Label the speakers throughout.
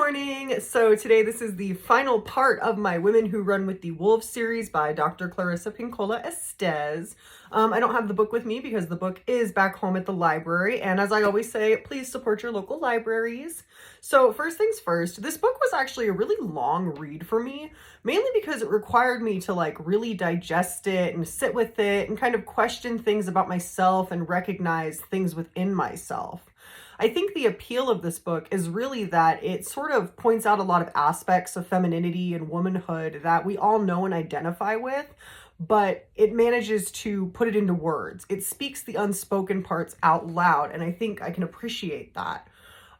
Speaker 1: morning. So today this is the final part of my Women Who Run with the Wolves series by Dr. Clarissa Pinkola Estes. I don't have the book with me because the book is back home at the library. And as I always say, please support your local libraries. So first things first, this book was actually a really long read for me, mainly because it required me to really digest it and sit with it and kind of question things about myself and recognize things within myself. I think the appeal of this book is really that it sort of points out a lot of aspects of femininity and womanhood that we all know and identify with, but it manages to put it into words. It speaks the unspoken parts out loud, and I think I can appreciate that.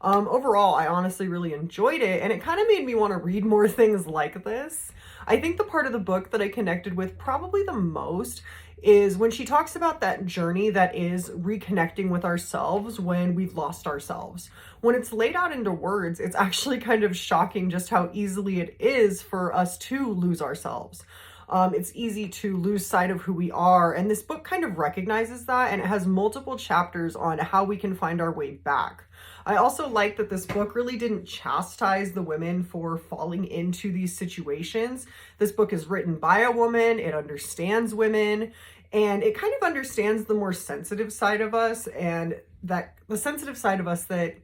Speaker 1: Overall, I honestly really enjoyed it, and it kind of made me want to read more things like this. I think the part of the book that I connected with probably the most is when she talks about that journey that is reconnecting with ourselves when we've lost ourselves. When it's laid out into words, it's actually kind of shocking just how easily it is for us to lose ourselves. It's easy to lose sight of who we are, and this book kind of recognizes that, and it has multiple chapters on how we can find our way back. I also like that this book really didn't chastise the women for falling into these situations. This book is written by a woman, it understands women, and it kind of understands the more sensitive side of us, and that the sensitive side of us that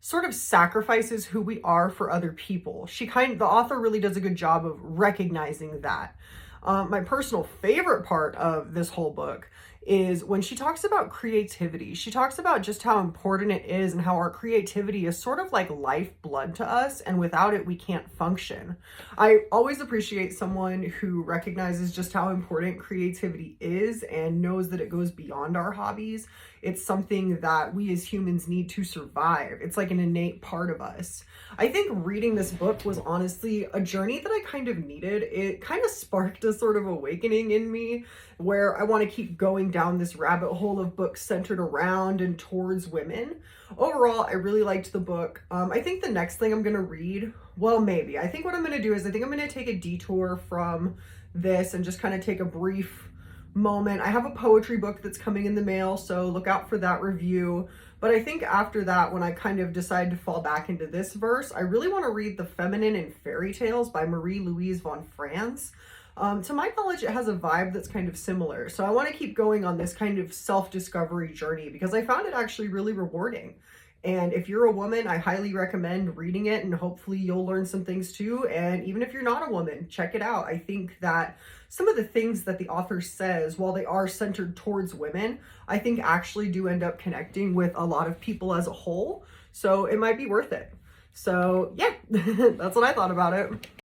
Speaker 1: sort of sacrifices who we are for other people. The author really does a good job of recognizing that. My personal favorite part of this whole book is when she talks about creativity. She talks about just how important it is and how our creativity is sort of like lifeblood to us, and without it, we can't function. I always appreciate someone who recognizes just how important creativity is and knows that it goes beyond our hobbies. It's something that we as humans need to survive. It's like an innate part of us. I think reading this book was honestly a journey that I kind of needed. It kind of sparked a sort of awakening in me where I want to keep going down this rabbit hole of books centered around and towards women. Overall, I really liked the book. I think the next thing I'm going to read, well, maybe. I think what I'm going to do is I think I'm going to take a detour from this and just kind of take a brief moment. I have a poetry book that's coming in the mail, so look out for that review. But I think after that, when I kind of decide to fall back into this verse, I really want to read The Feminine in Fairy Tales by Marie-Louise von France. To my knowledge, it has a vibe that's kind of similar. So I want to keep going on this kind of self-discovery journey because I found it actually really rewarding. And if you're a woman, I highly recommend reading it, and hopefully you'll learn some things too. And even if you're not a woman, check it out. I think that some of the things that the author says, while they are centered towards women, I think actually do end up connecting with a lot of people as a whole. So it might be worth it. So yeah, that's what I thought about it.